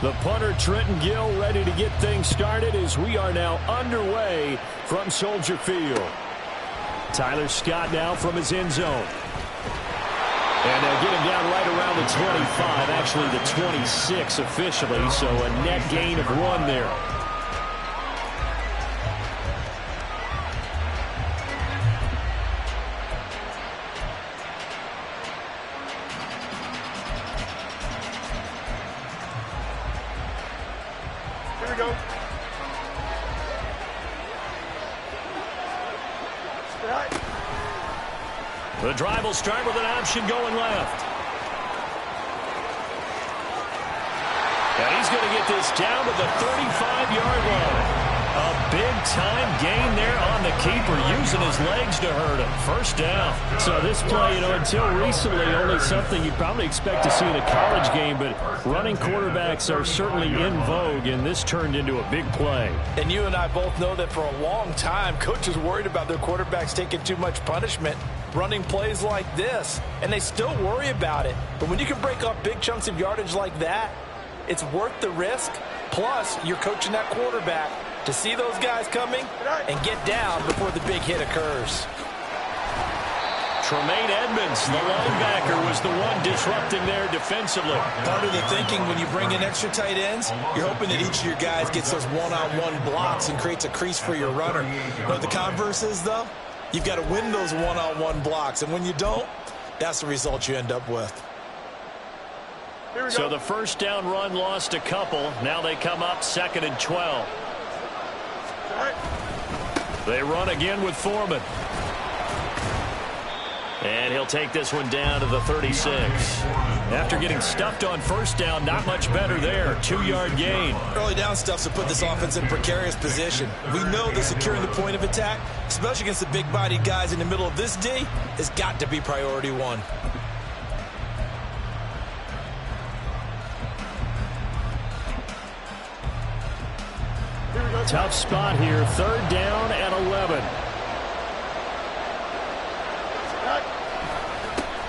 The punter, Trenton Gill, ready to get things started as we are now underway from Soldier Field. Tyler Scott now from his end zone. And they'll get him down right around the 25, actually the 26 officially, so a net gain of 1 there. Here we go. The drive will start with an option going left. And he's going to get this down to the 35-yard line. A big-time gain there on the keeper, using his legs to hurt him. First down. So this play, until recently, only something you'd probably expect to see in a college game, but running quarterbacks are certainly in vogue, and this turned into a big play. And you and I both know that for a long time, coaches worried about their quarterbacks taking too much punishment, running plays like this, and they still worry about it. But when you can break up big chunks of yardage like that, it's worth the risk. Plus, you're coaching that quarterback to see those guys coming and get down before the big hit occurs. Tremaine Edmonds, the linebacker, was the one disrupting there defensively. Part of the thinking when you bring in extra tight ends, you're hoping that each of your guys gets those one-on-one blocks and creates a crease for your runner. You know what the converse is, though? You've got to win those one-on-one blocks, and when you don't, that's the result you end up with. So the first down run lost a couple. Now they come up 2nd and 12. They run again with Foreman. And he'll take this one down to the 36. After getting stuffed on first down, not much better there. 2-yard gain. Early down stuff's to put this offense in precarious position. We know that securing the point of attack, especially against the big-bodied guys in the middle of this D, has got to be priority 1. Tough spot here. 3rd down and 11.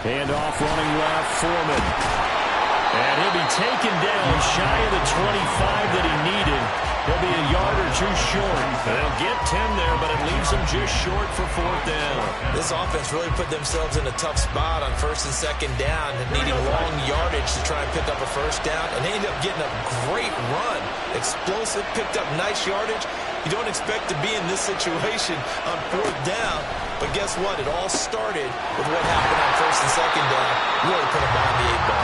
Hand off running left, Foreman. And he'll be taken down shy of the 25 that he needed. He'll be a yard or 2 short. They'll get 10 there, but it leaves them just short for 4th down. This offense really put themselves in a tough spot on 1st and 2nd down, needing long yardage to try and pick up a first down, and they ended up getting a great run. Explosive, picked up nice yardage. You don't expect to be in this situation on 4th down, but guess what? It all started with what happened on 1st and 2nd down. Really put them behind the 8-ball.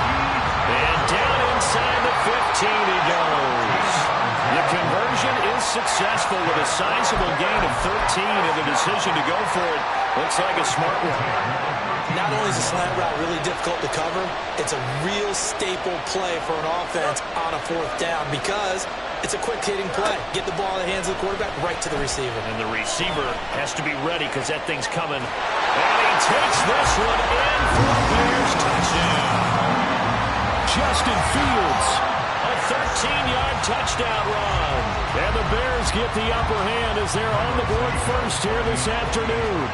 And down inside the 15 he goes. The conversion is successful with a sizable gain of 13, and the decision to go for it looks like a smart one. Not only is the slant route really difficult to cover, it's a real staple play for an offense on a 4th down because it's a quick-hitting play. Get the ball in the hands of the quarterback right to the receiver. And the receiver has to be ready because that thing's coming. And he takes this one in for a Bears touchdown. Justin Fields, a 13-yard touchdown run. And the Bears get the upper hand as they're on the board first here this afternoon.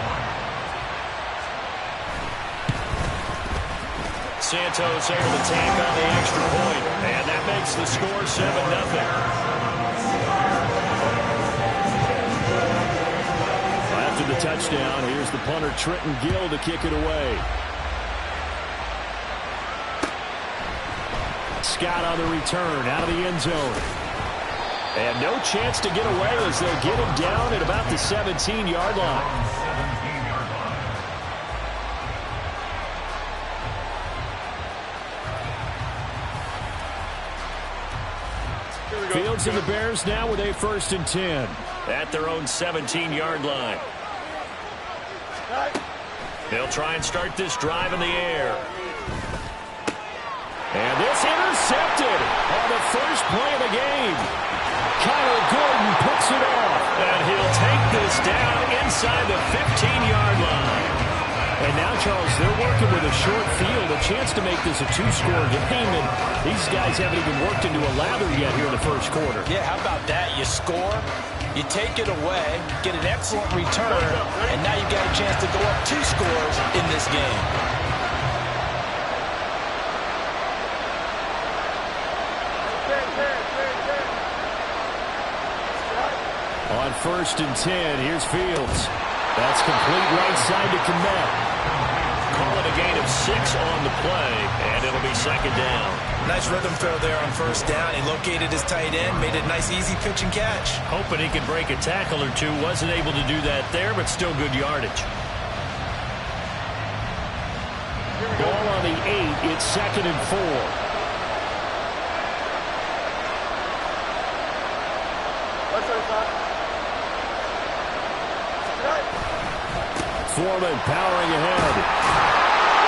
Santos able to tack on the extra point, and that makes the score 7-0. After the touchdown, here's the punter, Trenton Gill, to kick it away. Scott on the return, out of the end zone. And no chance to get away as they'll get him down at about the 17-yard line. Fields and the Bears now with a 1st and 10 at their own 17-yard line. They'll try and start this drive in the air. And this intercepted on the first play of the game. Kyler Gordon picks it off, and he'll take this down inside the 15-yard line. And now, Charles, they're working with a short field, a chance to make this a 2-score game, and these guys haven't even worked into a lather yet here in the first quarter. Yeah, how about that? You score, you take it away, get an excellent return, and now you've got a chance to go up 2 scores in this game. 1st and 10. Here's Fields. That's complete right side to Kmet. Call it a gain of 6 on the play, and it'll be 2nd down. Nice rhythm throw there on 1st down. He located his tight end, made it a nice, easy pitch and catch. Hoping he could break a tackle or two. Wasn't able to do that there, but still good yardage. Ball on the 8. It's 2nd and 4. Foreman powering ahead.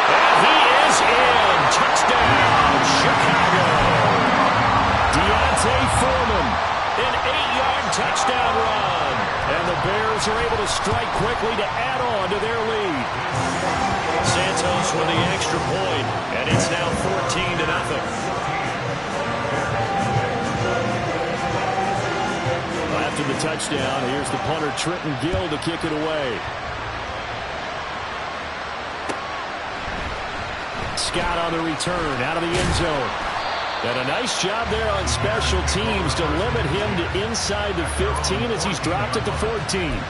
And he is in. Touchdown, Chicago. Deontay Foreman, an 8-yard touchdown run. And the Bears are able to strike quickly to add on to their lead. Santos with the extra point, and it's now 14-0. After the touchdown, here's the punter Trenton Gill to kick it away. Scott on the return out of the end zone. And a nice job there on special teams to limit him to inside the 15 as he's dropped at the 14.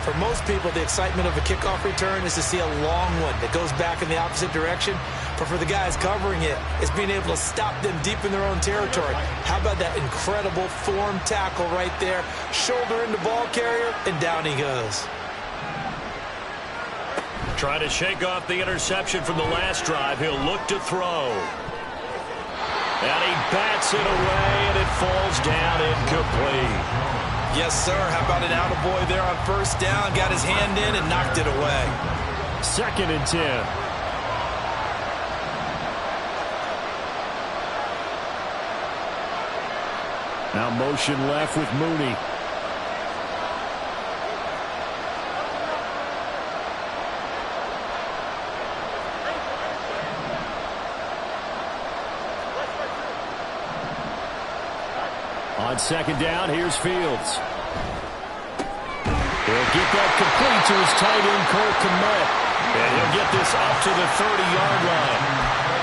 For most people, the excitement of a kickoff return is to see a long one that goes back in the opposite direction. But for the guys covering it, it's being able to stop them deep in their own territory. How about that incredible form tackle right there? Shoulder into ball carrier, and down he goes. Trying to shake off the interception from the last drive. He'll look to throw. And he bats it away, and it falls down incomplete. Yes, sir. How about an attaboy there on 1st down? Got his hand in and knocked it away. 2nd and 10. Now motion left with Mooney. On 2nd down, here's Fields. He'll get that complete to his tight end, Cole Kmet. And he'll get this up to the 30-yard line.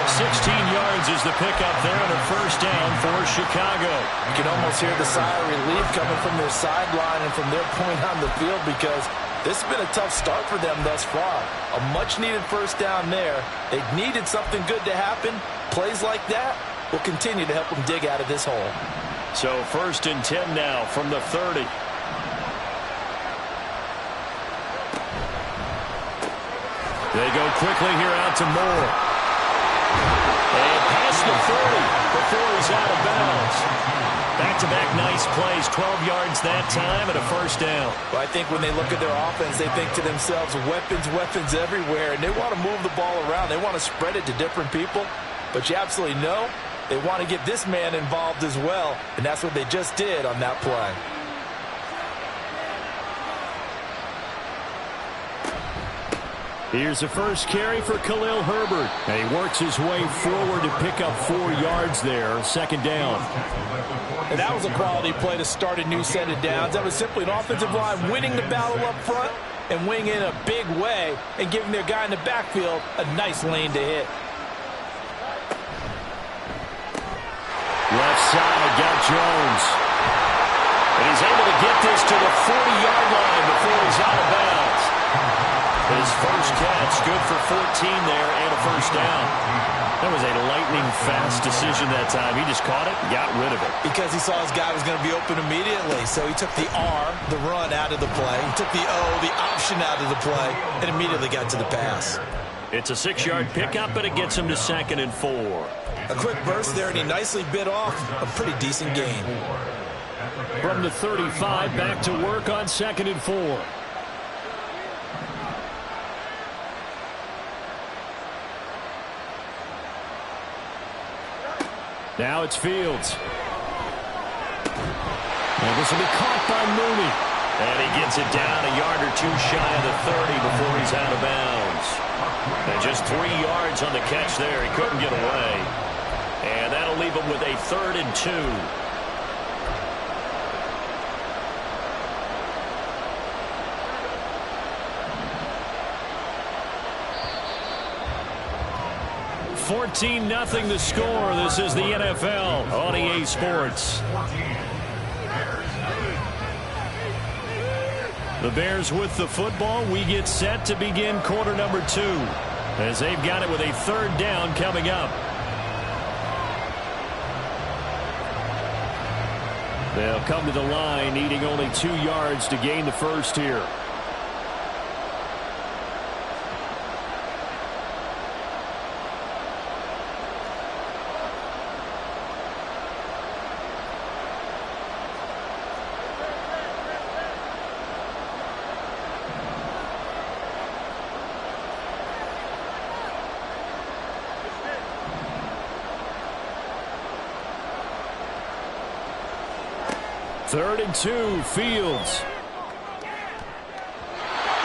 16 yards is the pickup there on a 1st down for Chicago. You can almost hear the sigh of relief coming from their sideline and from their point on the field because this has been a tough start for them thus far. A much-needed 1st down there. They needed something good to happen. Plays like that will continue to help them dig out of this hole. So 1st and 10 now from the 30. They go quickly here out to Moore. And past the 40 before he's out of bounds. Back-to-back nice plays, 12 yards that time and a 1st down. Well, I think when they look at their offense, they think to themselves, weapons everywhere, and they want to move the ball around. They want to spread it to different people, but you absolutely know they want to get this man involved as well, and that's what they just did on that play. Here's the first carry for Khalil Herbert. And he works his way forward to pick up 4 yards there, 2nd down. And that was a quality play to start a new set of downs. That was simply an offensive line winning the battle up front and winning in a big way and giving their guy in the backfield a nice lane to hit. Left side, got Jones. And he's able to get this to the 40-yard line before he's out of bounds. His first catch, good for 14 there and a 1st down. That was a lightning-fast decision that time. He just caught it and got rid of it. Because he saw his guy was going to be open immediately. So he took the R, the run, out of the play. He took the O, the option out of the play, and immediately got to the pass. It's a 6-yard pickup, but it gets him to 2nd and 4. A quick burst there, and he nicely bit off a pretty decent gain. From the 35, back to work on 2nd and 4. Now it's Fields. And this will be caught by Mooney. And he gets it down a yard or two shy of the 30 before he's out of bounds. And just 3 yards on the catch there. He couldn't get away. And that'll leave him with a 3rd and 2. (14-0) the score. This is the NFL on EA Sports. The Bears with the football. We get set to begin quarter number 2 as they've got it with a 3rd down coming up. They'll come to the line needing only 2 yards to gain the first here. Third and 2, Fields.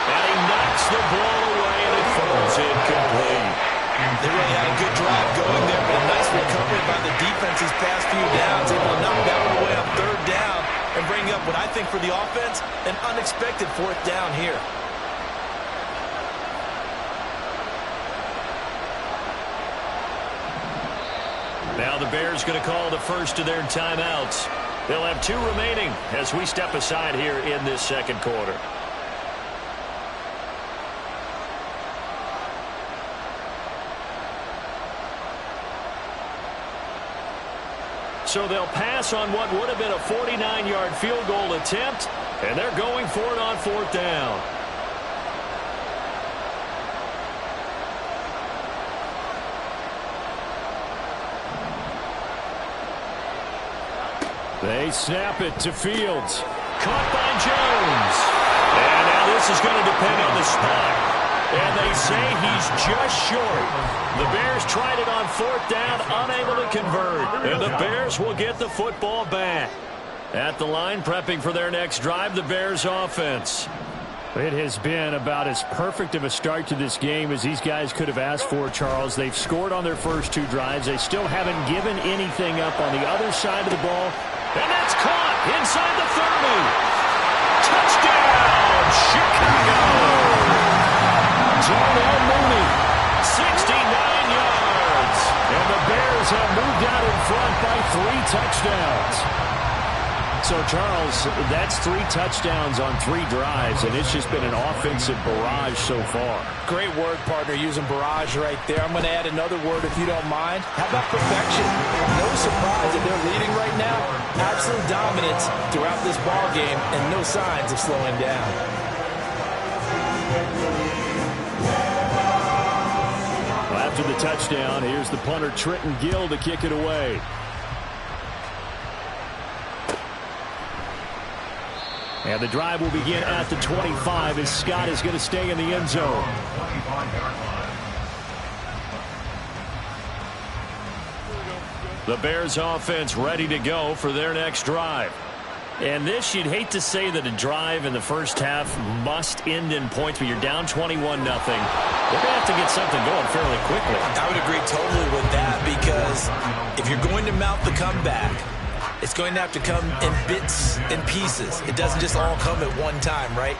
And he knocks the ball away, and it falls incomplete. They really had a good drive going there, but a nice recovery by the defense these past few downs, able to knock that one away on 3rd down and bring up what I think for the offense, an unexpected 4th down here. Now the Bears going to call the first of their timeouts. They'll have 2 remaining as we step aside here in this second quarter. So they'll pass on what would have been a 49-yard field goal attempt, and they're going for it on 4th down. They snap it to Fields. Caught by Jones. And now this is going to depend on the spot. And they say he's just short. The Bears tried it on 4th down, unable to convert. And the Bears will get the football back. At the line, prepping for their next drive, the Bears offense. It has been about as perfect of a start to this game as these guys could have asked for, Charles. They've scored on their first 2 drives. They still haven't given anything up on the other side of the ball. And that's caught inside the 30. Touchdown, Chicago. Darnell Mooney, 69 yards. And the Bears have moved out in front by 3 touchdowns. So, Charles, that's 3 touchdowns on 3 drives, and it's just been an offensive barrage so far. Great word, partner, using barrage right there. I'm going to add another word if you don't mind. How about perfection? No surprise that they're leading right now. Absolute dominance throughout this ball game, and no signs of slowing down. Well, after the touchdown, here's the punter, Trenton Gill, to kick it away. And the drive will begin at the 25 as Scott is going to stay in the end zone. The Bears offense ready to go for their next drive. And this, you'd hate to say that a drive in the first half must end in points, but you're down 21-0. They're going to have to get something going fairly quickly. I would agree totally with that, because if you're going to mount the comeback, it's going to have to come in bits and pieces. It doesn't just all come at one time, right?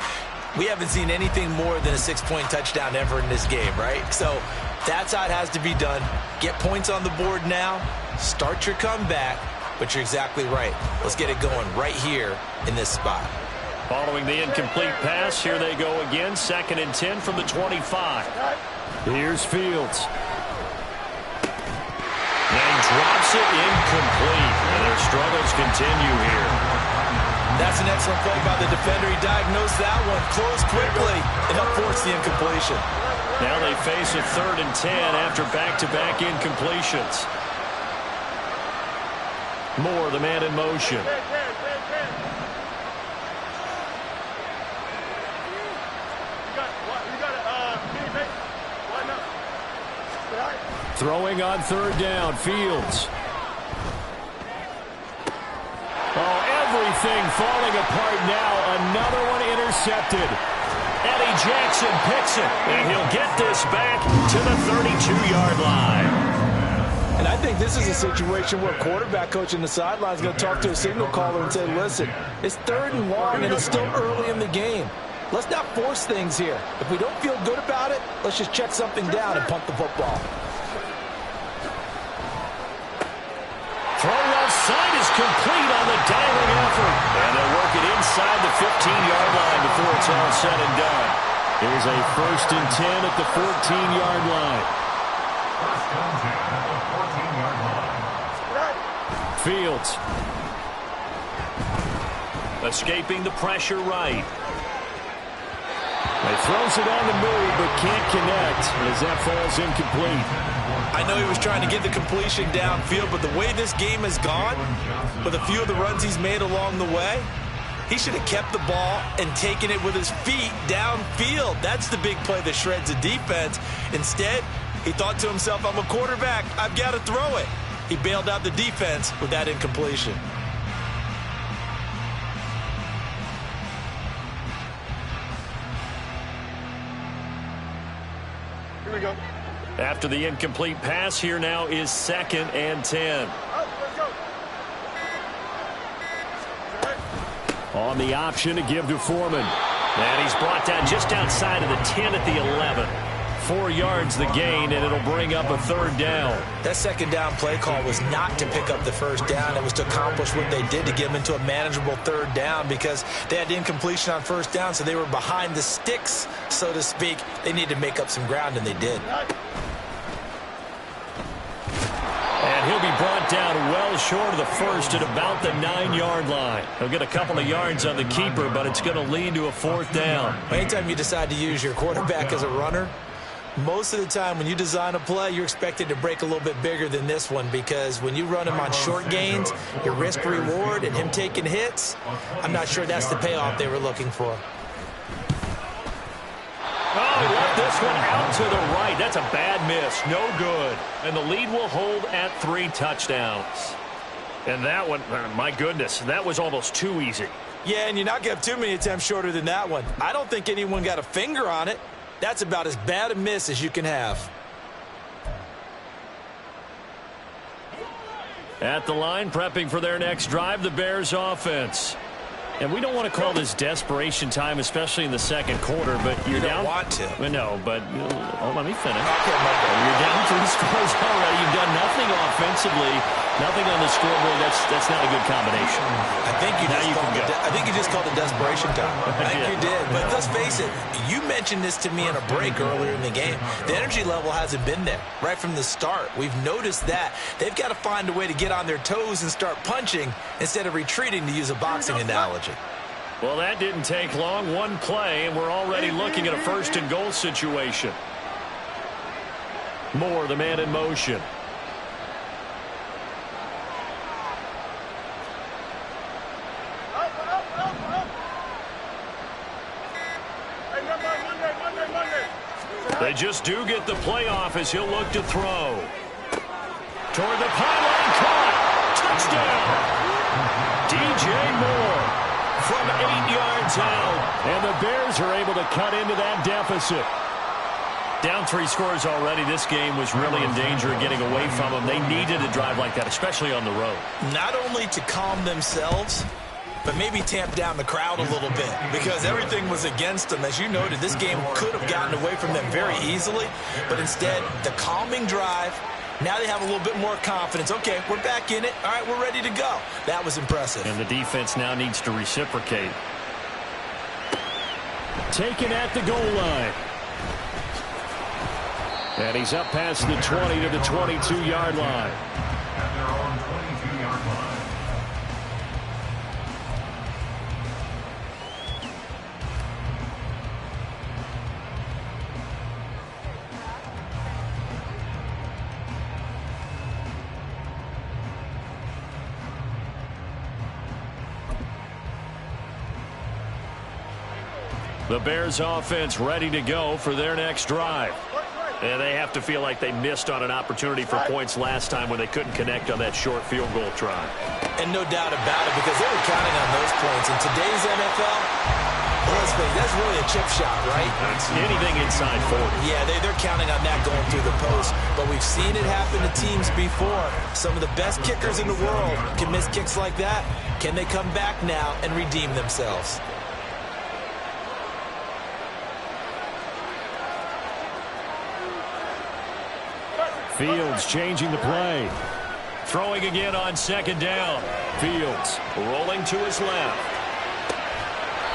We haven't seen anything more than a 6-point touchdown ever in this game, right? So that's how it has to be done. Get points on the board now. Start your comeback. But you're exactly right. Let's get it going right here in this spot. Following the incomplete pass, here they go again. 2nd and 10 from the 25. Here's Fields. And drops it incomplete. And their struggles continue here. That's an excellent play by the defender. He diagnosed that one, closed quickly, and helped force the incompletion. Now they face a 3rd and 10 after back-to-back incompletions. Moore, the man in motion. Throwing on 3rd down, Fields. Oh, everything falling apart now. Another one intercepted. Eddie Jackson picks it, and he'll get this back to the 32-yard line. And I think this is a situation where quarterback coach in the sideline is going to talk to a signal caller and say, listen, it's 3rd and long, and it's still early in the game. Let's not force things here. If we don't feel good about it, let's just check something down and punt the football. Throw left side is complete on the diving effort. And they'll work it in inside the 15-yard line before it's all said and done. Here's a 1st and 10 at the 14-yard line. Fields. Escaping the pressure right. He throws it on the move, but can't connect as that falls incomplete. I know he was trying to get the completion downfield, but the way this game has gone, with a few of the runs he's made along the way, he should have kept the ball and taken it with his feet downfield. That's the big play that shreds the defense. Instead, he thought to himself, I'm a quarterback, I've got to throw it. He bailed out the defense with that incompletion. Here we go. After the incomplete pass, here now is 2nd and 10. On the option to give to Foreman. And he's brought down just outside of the 10 at the 11. 4 yards the gain, and it'll bring up a 3rd down. That 2nd down play call was not to pick up the 1st down. It was to accomplish what they did to get them into a manageable 3rd down because they had incompletion on 1st down, so they were behind the sticks, so to speak. They needed to make up some ground, and they did. And he'll be brought down well short of the 1st at about the 9-yard line. He'll get a couple of yards on the keeper, but it's going to lead to a 4th down. Anytime you decide to use your quarterback as a runner, most of the time when you design a play, you're expected to break a little bit bigger than this one because when you run him on short gains, your risk-reward and him taking hits, I'm not sure that's the payoff they were looking for. Oh, he left this one out to the right. That's a bad miss. No good. And the lead will hold at 3 touchdowns. And that one, my goodness, that was almost too easy. Yeah, and you're not going to have too many attempts shorter than that one. I don't think anyone got a finger on it. That's about as bad a miss as you can have. At the line, prepping for their next drive, the Bears offense. And we don't want to call this desperation time, especially in the 2nd quarter, but you're down. You don't want to. No, but let me finish. Okay, you're down 3 scores already. You've done nothing offensively, nothing on the scoreboard. That's not a good combination. I think you just called it desperation time. I think you did. But let's face it, you mentioned this to me in a break earlier in the game. The energy level hasn't been there right from the start. We've noticed that. They've got to find a way to get on their toes and start punching instead of retreating, to use a boxing analogy. Well, that didn't take long. One play, and we're already looking at a 1st and goal situation. Moore, the man in motion. They just do get the playoff as he'll look to throw. Toward the pylon, caught. Touchdown. DJ Moore from 8 yards out. And the Bears are able to cut into that deficit. Down 3 scores already. This game was really in danger of getting away from them. They needed a drive like that, especially on the road. Not only to calm themselves, but maybe tamp down the crowd a little bit because everything was against them. As you noted, this game could have gotten away from them very easily, but instead, the calming drive, now they have a little bit more confidence. Okay, we're back in it. All right, we're ready to go. That was impressive. And the defense now needs to reciprocate. Taken at the goal line. And he's up past the 20 to the 22-yard line. The Bears offense ready to go for their next drive. And they have to feel like they missed on an opportunity for points last time when they couldn't connect on that short field goal try. And no doubt about it, because they were counting on those points. In today's NFL, that's really a chip shot, right? It's anything inside 40. Yeah, they're counting on that going through the post. But we've seen it happen to teams before. Some of the best kickers in the world can miss kicks like that. Can they come back now and redeem themselves? Fields changing the play. Throwing again on 2nd down. Fields rolling to his left.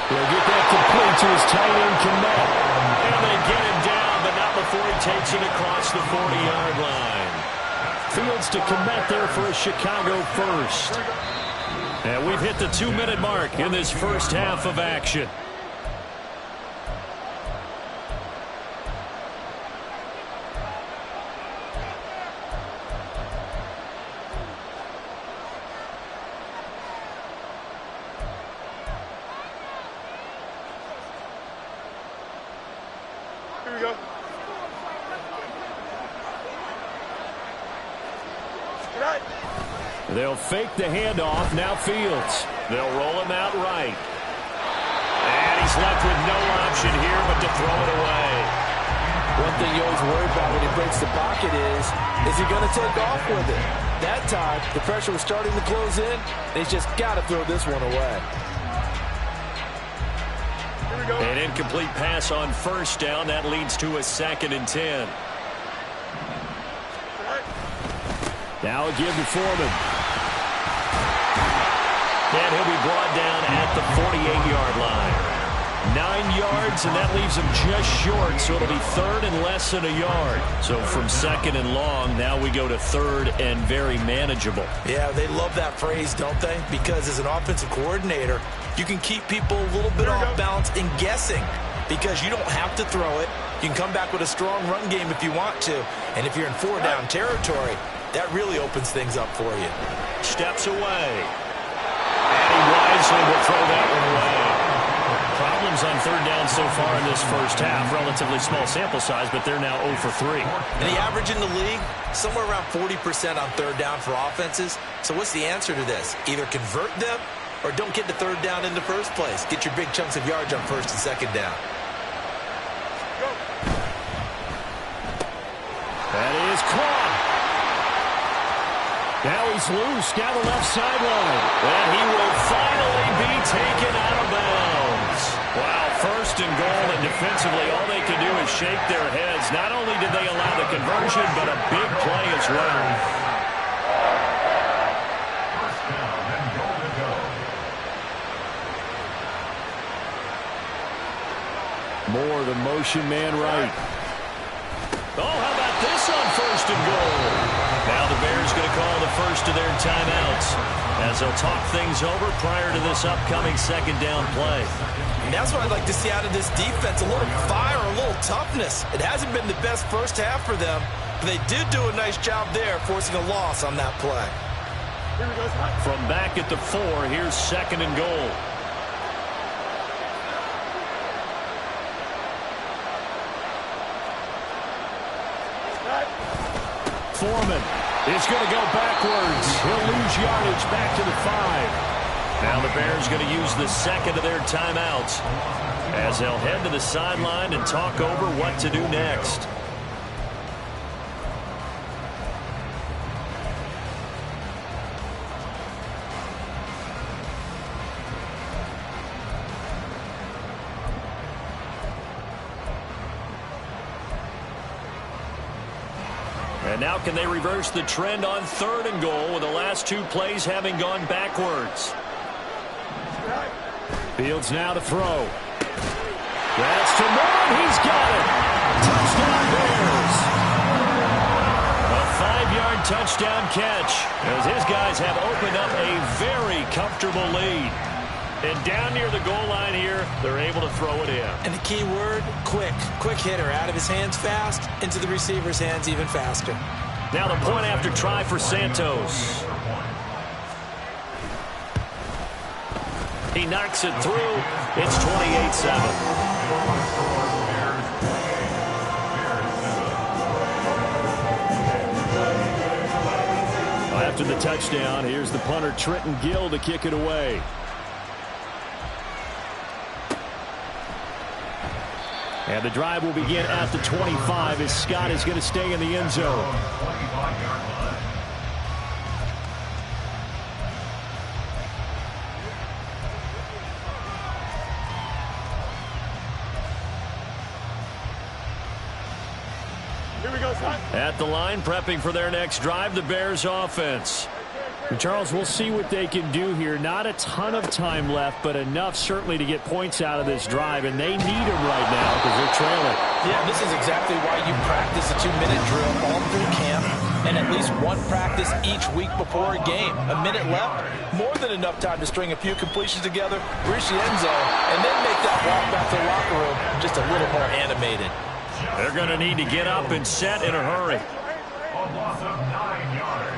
He'll get that complete to his tight end, Kmet. And they get him down, but not before he takes it across the 40-yard line. Fields to Kmet there for a Chicago first. And we've hit the 2-minute mark in this first half of action. Here we go. Right. They'll fake the handoff. Now Fields. They'll roll him out right. And he's left with no option here but to throw it away. One thing you always worry about when he breaks the pocket is he going to take off with it? That time, the pressure was starting to close in, and he's just got to throw this one away. Here we go. An incomplete pass on first down. That leads to a 2nd and 10. Now a give to Foreman. And he'll be brought down at the 48-yard line. 9 yards, and that leaves him just short, so it'll be 3rd and less than a yard. So from 2nd and long, now we go to 3rd and very manageable. Yeah, they love that phrase, don't they? Because as an offensive coordinator, you can keep people a little bit off balance and guessing because you don't have to throw it. You can come back with a strong run game if you want to. And if you're in 4-down territory, that really opens things up for you. Steps away. And he wisely will throw that one away. Problems on 3rd down so far in this first half. Relatively small sample size, but they're now 0 for 3. And the average in the league, somewhere around 40% on 3rd down for offenses. So what's the answer to this? Either convert them or don't get to 3rd down in the first place. Get your big chunks of yards on 1st and 2nd down. That is caught. Now he's loose down the left sideline. And he will finally be taken out of bounds. Wow, 1st and goal, and defensively all they can do is shake their heads. Not only did they allow the conversion, but a big play as well. Moore, the motion man right. Oh, how about this on 1st and goal? Now the Bears going to call the first of their timeouts as they'll talk things over prior to this upcoming 2nd down play. And that's what I'd like to see out of this defense, a little fire, a little toughness. It hasn't been the best first half for them, but they did do a nice job there forcing a loss on that play. From back at the 4, here's 2nd and goal. Foreman is going to go backwards. He'll lose yardage back to the 5. Now the Bears going to use the 2nd of their timeouts as they'll head to the sideline and talk over what to do next. And now can they reverse the trend on 3rd and goal with the last 2 plays having gone backwards? Fields now to throw. That's to Moore. He's got it. Touchdown Bears. A 5-yard touchdown catch as his guys have opened up a very comfortable lead. And down near the goal line here, they're able to throw it in. And the key word, quick. Quick hitter. Out of his hands fast, into the receiver's hands even faster. Now the point after try for Santos. He knocks it through. It's 28-7. After the touchdown, here's the punter Trenton Gill to kick it away. And the drive will begin at the 25 as Scott is going to stay in the end zone. Here we go, son. At the line, prepping for their next drive, the Bears offense. And Charles, we'll see what they can do here. Not a ton of time left, but enough certainly to get points out of this drive, and they need them right now because they're trailing. Yeah, this is exactly why you practice a 2-minute drill all through camp and at least one practice each week before a game. A minute left, more than enough time to string a few completions together, reach the end zone, and then make that walk back to the locker room just a little more animated. They're going to need to get up and set in a hurry. A loss of 9 yards.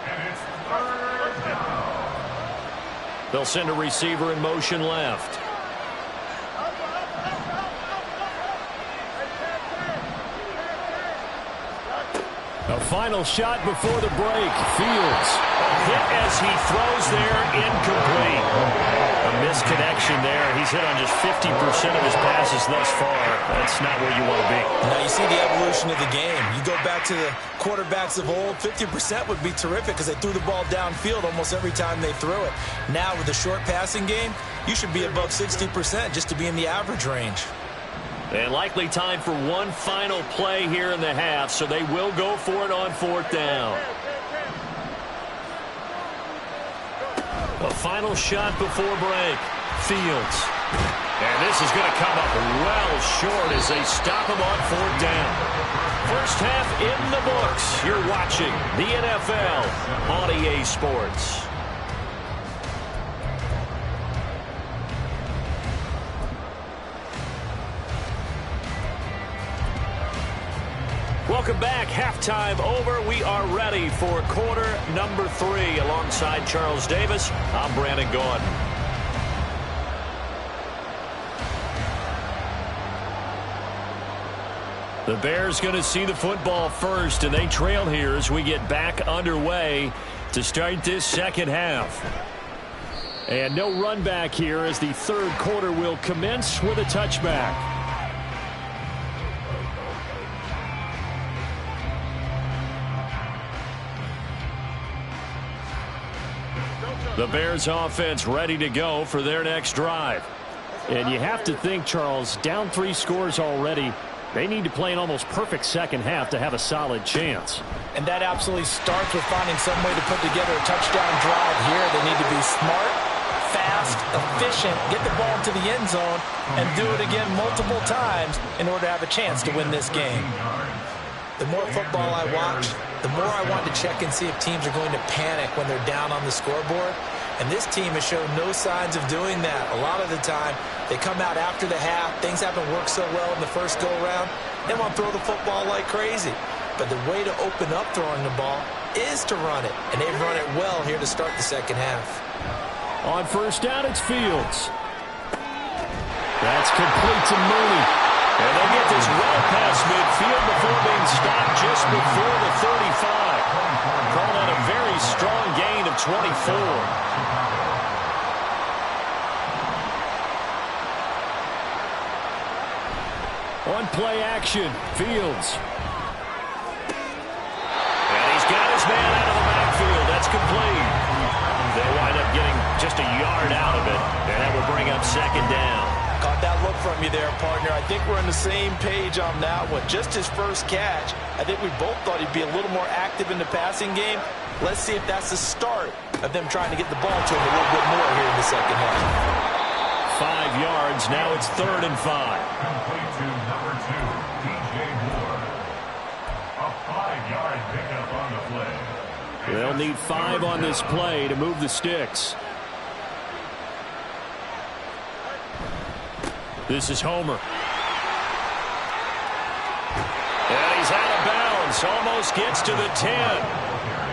And it's third down. They'll send a receiver in motion left. A final shot before the break. Fields. A hit as he throws there, incomplete. A misconnection there. He's hit on just 50% of his passes thus far. That's not where you want to be. Now you see the evolution of the game. You go back to the quarterbacks of old, 50% would be terrific because they threw the ball downfield almost every time they threw it. Now with the short passing game, you should be above 60% just to be in the average range. And likely time for one final play here in the half, so they will go for it on 4th down. A final shot before break. Fields. And this is going to come up well short as they stop him on 4th down. First half in the books. You're watching the NFL on EA Sports. Welcome back. Halftime over. We are ready for quarter number 3. Alongside Charles Davis, I'm Brandon Gordon. The Bears going to see the football first, and they trail here as we get back underway to start this second half. And no run back here as the third quarter will commence with a touchback. The Bears offense ready to go for their next drive. And you have to think, Charles, down 3 scores already. They need to play an almost perfect second half to have a solid chance. And that absolutely starts with finding some way to put together a touchdown drive here. They need to be smart, fast, efficient, get the ball to the end zone, and do it again multiple times in order to have a chance to win this game. The more football I watch, the more I want to check and see if teams are going to panic when they're down on the scoreboard. And this team has shown no signs of doing that. A lot of the time, they come out after the half. Things haven't worked so well in the first go-around. They want to throw the football like crazy. But the way to open up throwing the ball is to run it. And they've run it well here to start the second half. On 1st down, it's Fields. That's complete to Mooney. And they get this well past midfield before being stopped just before the 35. Calling out a very strong gain of 24. On play action, Fields. And he's got his man out of the backfield. That's complete. They wind up getting just a yard out of it, and that will bring up 2nd down. Caught that look from you there, partner. I think we're on the same page on that one. Just his first catch. I think we both thought he'd be a little more active in the passing game. Let's see if that's the start of them trying to get the ball to him a little bit more here in the second half. 5 yards. Now it's 3rd and 5. Complete to number 2, DJ Moore. A 5-yard pickup on the play. They'll need 5 on this play to move the sticks. This is Homer. And he's out of bounds. Almost gets to the 10.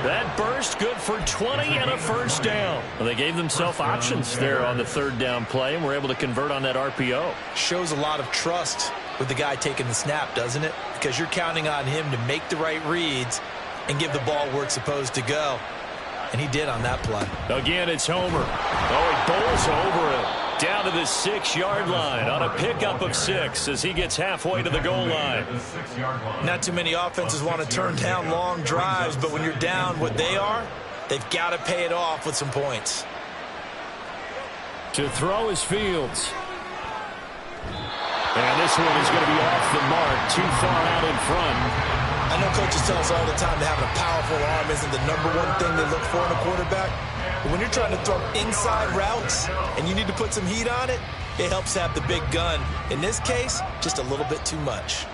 That burst good for 20 and a 1st down. Well, they gave themselves options there on the 3rd down play and were able to convert on that RPO. Shows a lot of trust with the guy taking the snap, doesn't it? Because you're counting on him to make the right reads and give the ball where it's supposed to go. And he did on that play. Again, it's Homer. Oh, he bowls over it. Down to the 6-yard line on a pickup of 6 as he gets halfway to the goal line. Not too many offenses want to turn down long drives, but when you're down what they are, they've got to pay it off with some points. To throw is Fields. And this one is going to be off the mark, too far out in front. I know know coaches tell us all the time that having a powerful arm isn't the #1 thing they look for in a quarterback. But when you're trying to throw inside routes and you need to put some heat on it, it helps have the big gun. In this case, just a little bit too much.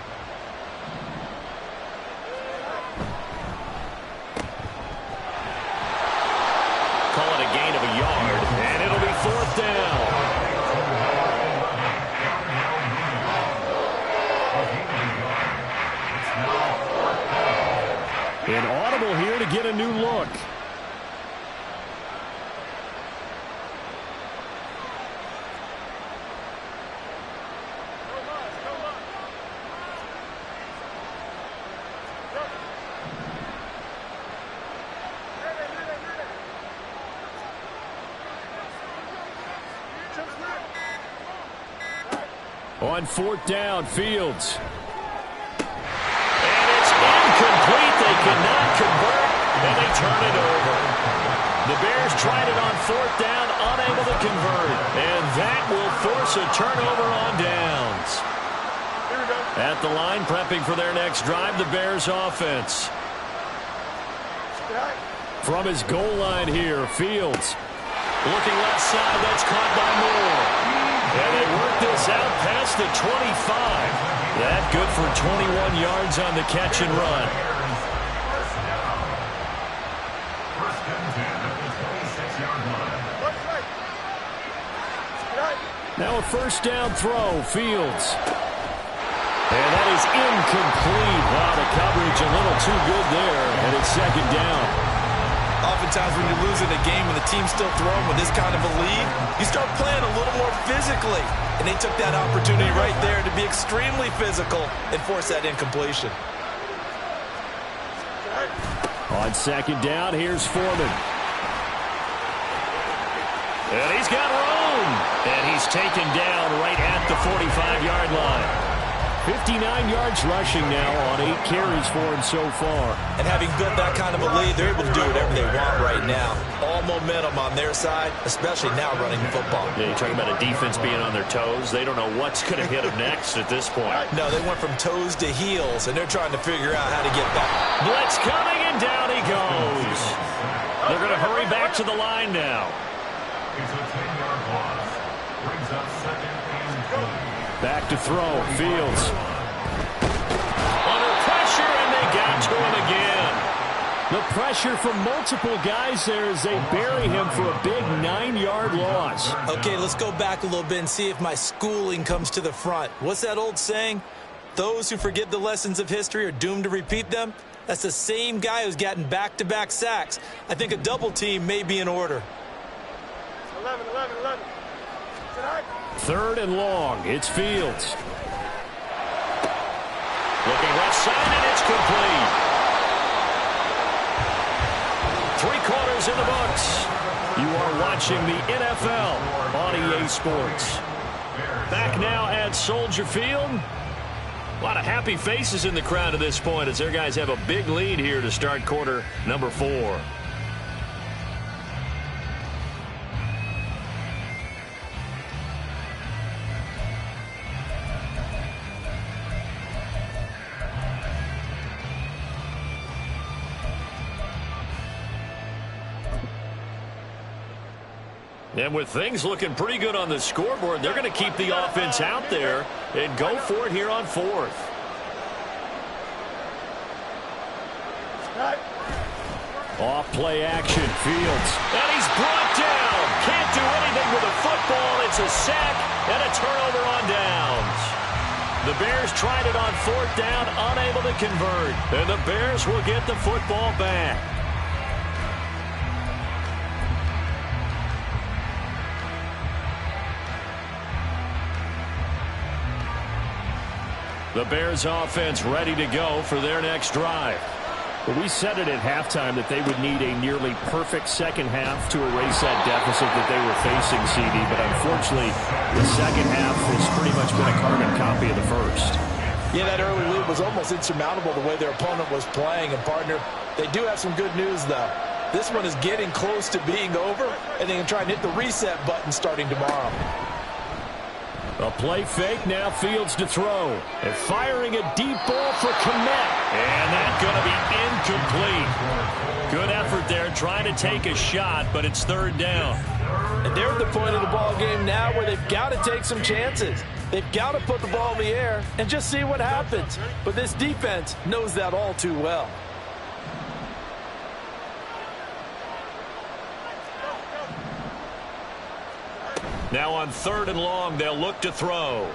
Call it a gain of a yard, and it'll be 4th down. An audible here to get a new look. On 4th down, Fields. And it's incomplete. They cannot convert, and they turn it over. The Bears tried it on 4th down, unable to convert. And that will force a turnover on downs. At the line, prepping for their next drive, the Bears offense. From his goal line here, Fields. Looking left side, that's caught by Moore. And they work this out past the 25. That good for 21 yards on the catch and run. Now a 1st down throw, Fields. And that is incomplete. Wow, the coverage a little too good there, and it's 2nd down. Oftentimes when you're losing a game and the team's still throwing with this kind of a lead, you start playing a little more physically. And they took that opportunity right there to be extremely physical and force that incompletion. On 2nd down, here's Foreman. And he's got room. And he's taken down right at the 45-yard line. 59 yards rushing now on 8 carries for him so far. And having built that kind of a lead, they're able to do whatever they want right now. All momentum on their side, especially now running the football. Yeah, you're talking about a defense being on their toes. They don't know what's going to hit them next at this point. No, they went from toes to heels, and they're trying to figure out how to get back. Blitz coming, and down he goes. They're going to hurry back to the line now. It's a 10-yard loss. Brings up 2nd and 20. Back to throw, Fields. Under pressure, and they got to him again. The pressure from multiple guys there as they bury him for a big 9-yard loss. Okay, let's go back a little bit and see if my schooling comes to the front. What's that old saying? Those who forget the lessons of history are doomed to repeat them. That's the same guy who's gotten back-to-back sacks. I think a double team may be in order. 11. 3rd and long. It's Fields. Looking left side, and it's complete. 3/4 in the books. You are watching the NFL on EA Sports. Back now at Soldier Field. A lot of happy faces in the crowd at this point as their guys have a big lead here to start quarter number 4. And with things looking pretty good on the scoreboard, they're going to keep the offense out there and go for it here on 4th. Off play action, Fields. And he's brought down. Can't do anything with a football. It's a sack and a turnover on downs. The Bears tried it on 4th down, unable to convert. And the Bears will get the football back. The Bears offense ready to go for their next drive. Well, we said it at halftime that they would need a nearly perfect second half to erase that deficit that they were facing, CD. But unfortunately, the second half has pretty much been a carbon copy of the first. Yeah, that early lead was almost insurmountable the way their opponent was playing. And, partner, they do have some good news, though. This one is getting close to being over, and they can try and hit the reset button starting tomorrow. A play fake, now Fields to throw. And firing a deep ball for Kmet. And that's going to be incomplete. Good effort there trying to take a shot, but it's third down. And they're at the point of the ball game now where they've got to take some chances. They've got to put the ball in the air and just see what happens. But this defense knows that all too well. Now on 3rd and long, they'll look to throw.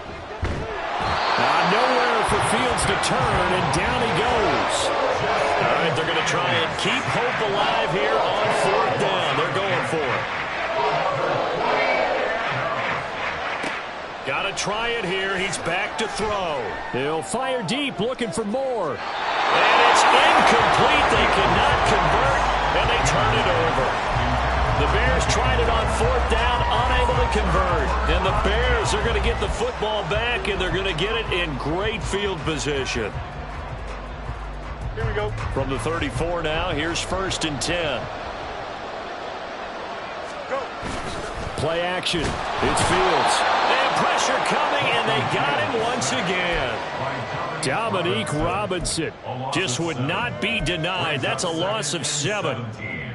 Nowhere for Fields to turn, and down he goes. All right, they're going to try and keep hope alive here on 4th down. They're going for it. Got to try it here. He's back to throw. He'll fire deep, looking for more. And it's incomplete. They cannot convert, and they turn it over. The Bears tried it on 4th down, unable to convert. And the Bears are going to get the football back, and they're going to get it in great field position. Here we go. From the 34 now, here's 1st and 10. Go. Play action. It's Fields. And pressure coming, and they got him once again. Dominique Robinson just would not be denied. That's a loss of 7.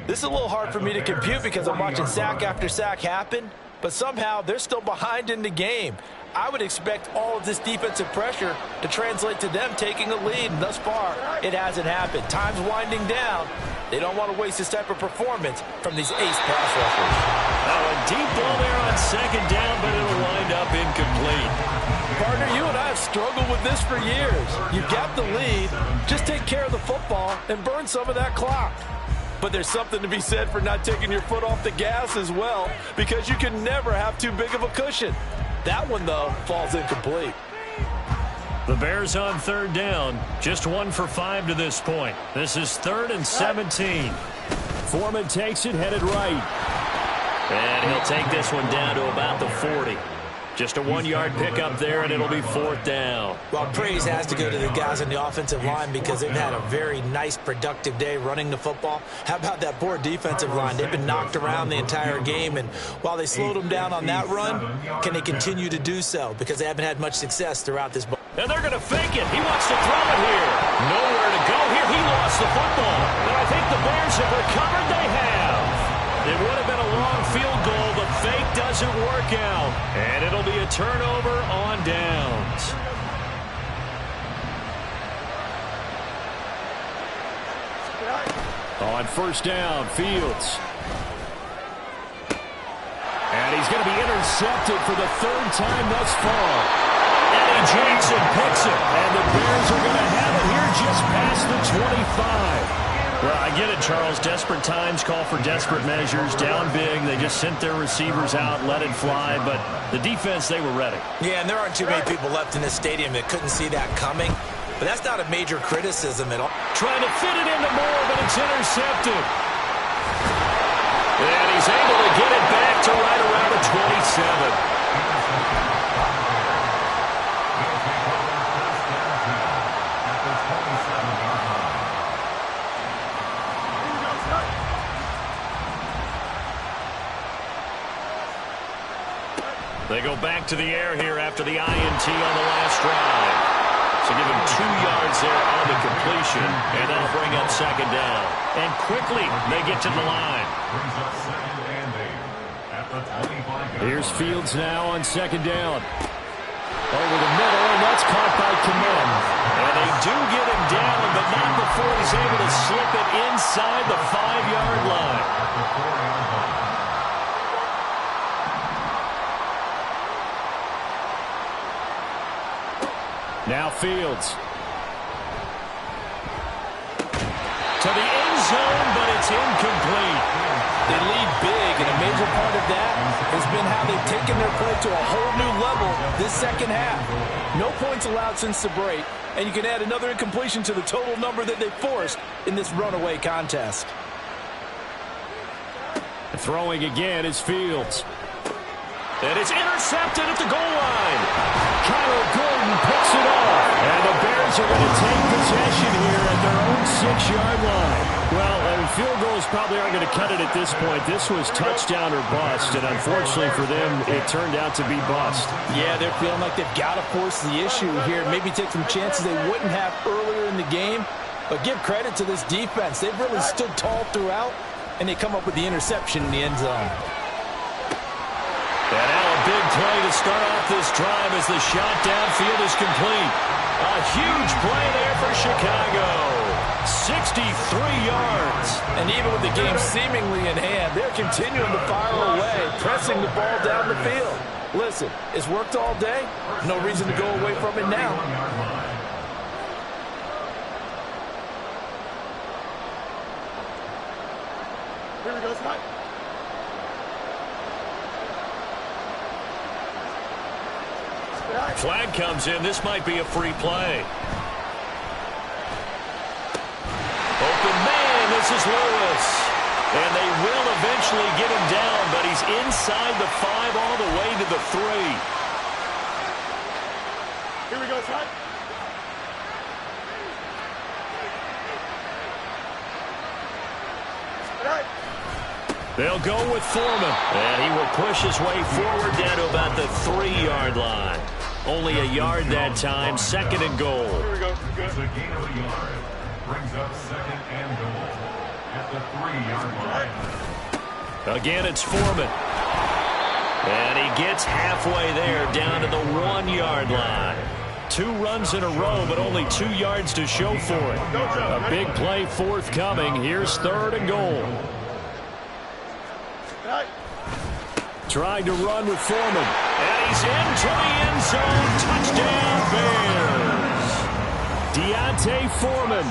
This is a little hard for me to compute because I'm watching sack after sack happen, but somehow they're still behind in the game. I would expect all of this defensive pressure to translate to them taking a lead, and thus far, it hasn't happened. Time's winding down. They don't want to waste this type of performance from these ace pass rushers. Oh, a deep ball there on 2nd down, but it'll wind up incomplete. Partner, you and I have struggled with this for years. You've got the lead. Just take care of the football and burn some of that clock. But there's something to be said for not taking your foot off the gas as well, because you can never have too big of a cushion. That one, though, falls incomplete. The Bears on 3rd down, just 1 for 5 to this point. This is 3rd and 17. Foreman takes it, headed right. And he'll take this one down to about the 40. Just a 1-yard pickup there, and it'll be 4th down. Well, praise has to go to the guys on the offensive line because they've had a very nice, productive day running the football. How about that poor defensive line? They've been knocked around the entire game, and while they slowed them down on that run, can they continue to do so? Because they haven't had much success throughout this ball. And they're going to fake it. He wants to throw it here. Nowhere to go here. He lost the football. And I think the Bears have recovered. They have. It would have been a long field goal. The fake doesn't work out. And it'll be a turnover on downs. On 1st down, Fields. And he's going to be intercepted for the 3rd time thus far. Eddie Jackson picks it. And the Bears are going to have it here just past the 25. Well, I get it, Charles. Desperate times call for desperate measures. Down big. They just sent their receivers out, let it fly. But the defense, they were ready. Yeah, and there aren't too many people left in this stadium that couldn't see that coming. But that's not a major criticism at all. Trying to fit it into Moore, but it's intercepted. And he's able to get it back to right around the 27. They go back to the air here after the INT on the last drive. So give him 2 yards there on the completion, and that'll bring up 2nd down. And quickly, they get to the line. Here's Fields now on 2nd down. Over the middle, and that's caught by Kmet. And they do get him down, but not before he's able to slip it inside the 5-yard line. Now Fields. To the end zone, but it's incomplete. They lead big, and a major part of that has been how they've taken their play to a whole new level this 2nd half. No points allowed since the break, and you can add another incompletion to the total number that they forced in this runaway contest. Throwing again is Fields. And it's intercepted at the goal line. Kyler Gordon picks it off. And the Bears are going to take possession here at their own 6-yard line. Well, field goals probably aren't going to cut it at this point. This was touchdown or bust, and unfortunately for them, it turned out to be bust. Yeah, they're feeling like they've got to force the issue here. Maybe take some chances they wouldn't have earlier in the game. But give credit to this defense. They've really stood tall throughout, and they come up with the interception in the end zone. And now a big play to start off this drive as the shot downfield is complete. A huge play there for Chicago. 63 yards. And even with the game seemingly in hand, they're continuing to fire away, pressing the ball down the field. Listen, it's worked all day. No reason to go away from it now. Here we go, Scott. Flag comes in. This might be a free play. Open man, this is Lewis. And they will eventually get him down, but he's inside the 5 all the way to the 3. Here we go, Scott. They'll go with Foreman, and he will push his way forward down to about the 3-yard line. Only a yard that time, 2nd and goal. Here we go. It's a gain of a yard. Brings up 2nd and goal at the 3-yard line. Again, it's Foreman. And he gets halfway there, down to the 1-yard line. 2 runs in a row, but only 2 yards to show for it. A big play forthcoming. Here's 3rd and goal. Trying to run with Foreman. And he's into the end zone. Touchdown, Bears. Deontay Foreman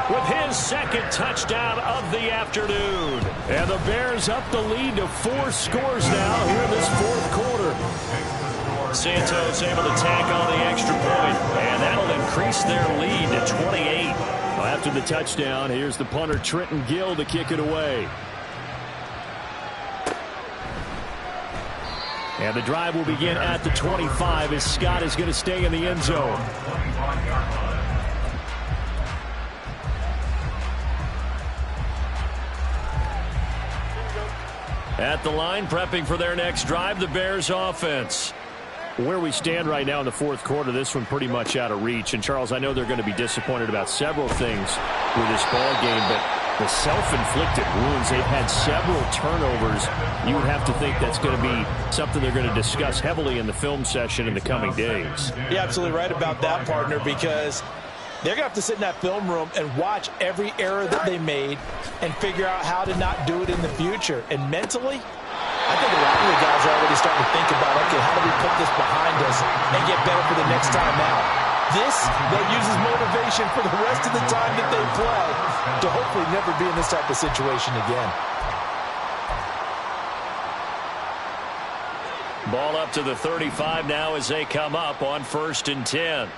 with his 2nd touchdown of the afternoon. And the Bears up the lead to 4 scores now here in this 4th quarter. Santos able to tack on the extra point, and that'll increase their lead to 28. Well, after the touchdown, here's the punter Trenton Gill to kick it away. And the drive will begin at the 25 as Scott is going to stay in the end zone. At the line, prepping for their next drive, the Bears offense. Where we stand right now in the 4th quarter, this one pretty much out of reach. And, Charles, I know they're going to be disappointed about several things with this ball game, but the self-inflicted wounds, they've had several turnovers. You would have to think that's going to be something they're going to discuss heavily in the film session in the coming days. You're absolutely right about that, partner, because they're going to have to sit in that film room and watch every error that they made and figure out how to not do it in the future. And mentally, I think a lot of the guys are already starting to think about, okay, how do we put this behind us and get better for the next time out? This, they'll use as motivation for the rest of the time that they play to hopefully never be in this type of situation again. Ball up to the 35 now as they come up on 1st and 10.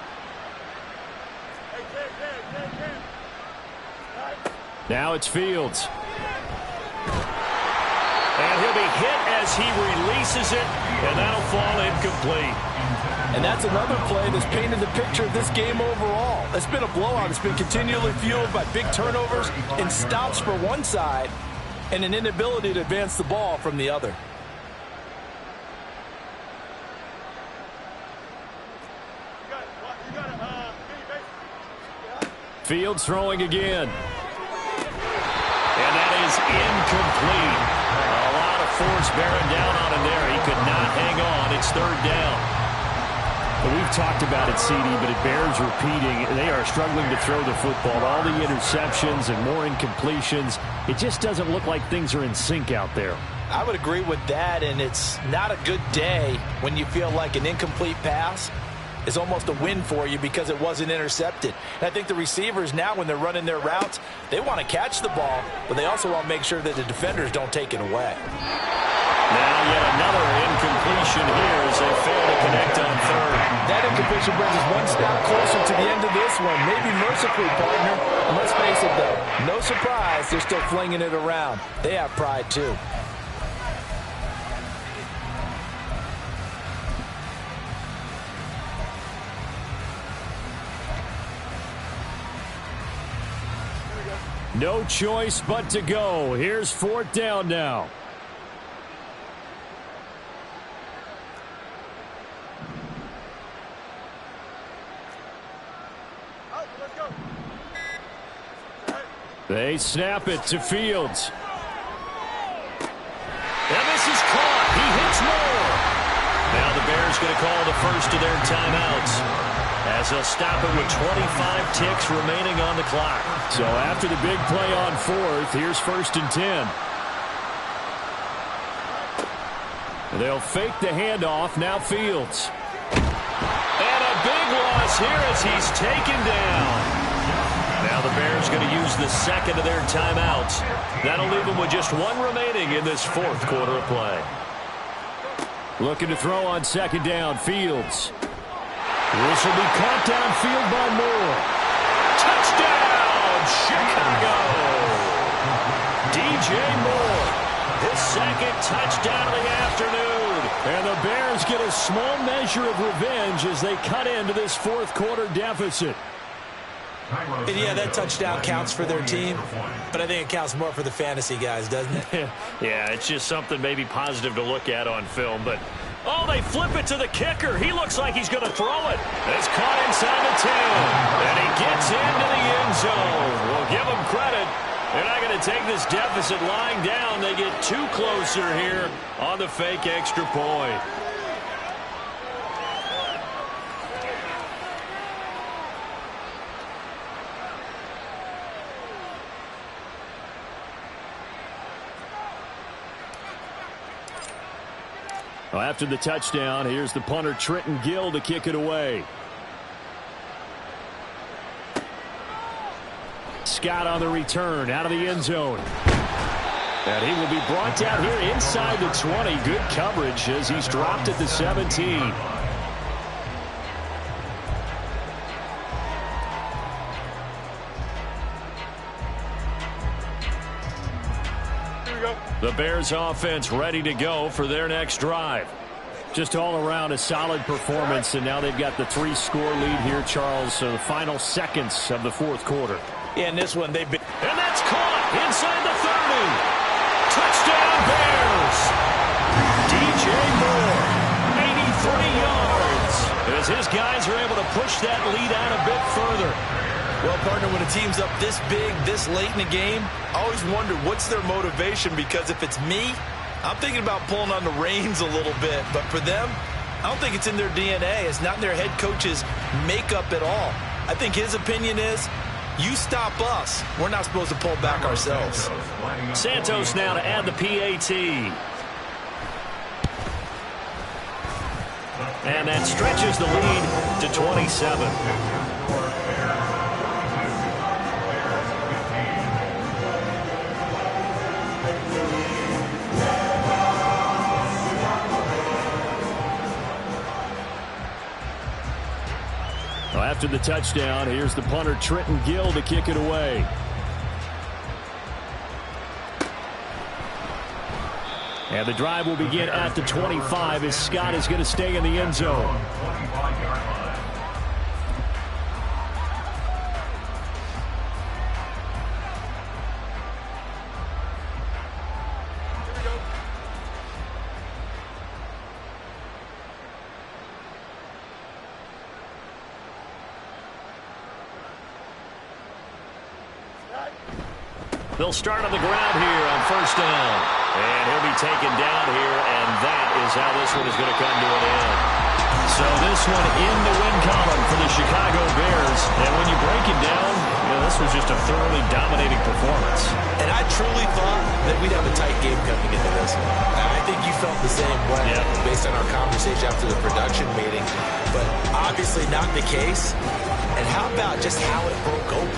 Now it's Fields. And he'll be hit as he releases it, and that'll fall incomplete. And that's another play that's painted the picture of this game overall. It's been a blowout. It's been continually fueled by big turnovers and stops for one side and an inability to advance the ball from the other. Fields throwing again. And that is incomplete. A lot of force bearing down on him there. He could not hang on. It's 3rd down. But we've talked about it, CD, but it bears repeating. They are struggling to throw the football. All the interceptions and more incompletions. It just doesn't look like things are in sync out there. I would agree with that, and it's not a good day when you feel like an incomplete pass is almost a win for you because it wasn't intercepted. And I think the receivers now, when they're running their routes, they want to catch the ball, but they also want to make sure that the defenders don't take it away. Now yet another incompletion here as they fail to connect on 3rd. That incompletion brings us one step closer to the end of this one. Maybe mercifully, partner. And let's face it, though, no surprise, they're still flinging it around. They have pride, too. No choice but to go. Here's 4th down now. They snap it to Fields. And this is caught. He hits Moore. Now the Bears going to call the first of their timeouts, as they'll stop it with 25 ticks remaining on the clock. So after the big play on 4th, here's 1st and 10. They'll fake the handoff. Now Fields. And a big loss here as he's taken down. Now the Bears going to use the second of their timeouts. That'll leave them with just 1 remaining in this 4th quarter of play. Looking to throw on 2nd down. Fields. This will be caught downfield by Moore. Touchdown, Chicago! DJ Moore, his 2nd touchdown of the afternoon. And the Bears get a small measure of revenge as they cut into this 4th quarter deficit. And yeah, that touchdown counts for their team, but I think it counts more for the fantasy guys, doesn't it? Yeah, it's just something maybe positive to look at on film, but oh, they flip it to the kicker. He looks like he's going to throw it. It's caught inside the 10, and he gets into the end zone. We'll give him credit. They're not going to take this deficit lying down. They get 2 closer here on the fake extra point. Well, after the touchdown, here's the punter Trenton Gill to kick it away. Scott on the return out of the end zone. And he will be brought down here inside the 20. Good coverage as he's dropped at the 17. The Bears offense ready to go for their next drive. Just all around a solid performance, and now they've got the 3-score lead here, Charles. So the final seconds of the 4th quarter. Yeah, in this one, they've been... And that's caught inside the 30. Touchdown, Bears. DJ Moore, 83 yards. As his guys are able to push that lead out a bit further. Well, partner, when a team's up this big, this late in the game, I always wonder what's their motivation, because if it's me, I'm thinking about pulling on the reins a little bit. But for them, I don't think it's in their DNA. It's not in their head coach's makeup at all. I think his opinion is, you stop us. We're not supposed to pull back ourselves. Santos now to add the PAT. And that stretches the lead to 27. After the touchdown, here's the punter Trenton Gill to kick it away. And the drive will begin at the 25 as Scott is going to stay in the end zone. They'll start on the ground here on 1st down. And he'll be taken down here, and that is how this one is going to come to an end. So this one in the win column for the Chicago Bears. And when you break it down, this was just a thoroughly dominating performance. And I truly thought that we'd have a tight game coming into this one. I think you felt the same way based on our conversation after the production meeting. But obviously not the case. And how about just how it broke open?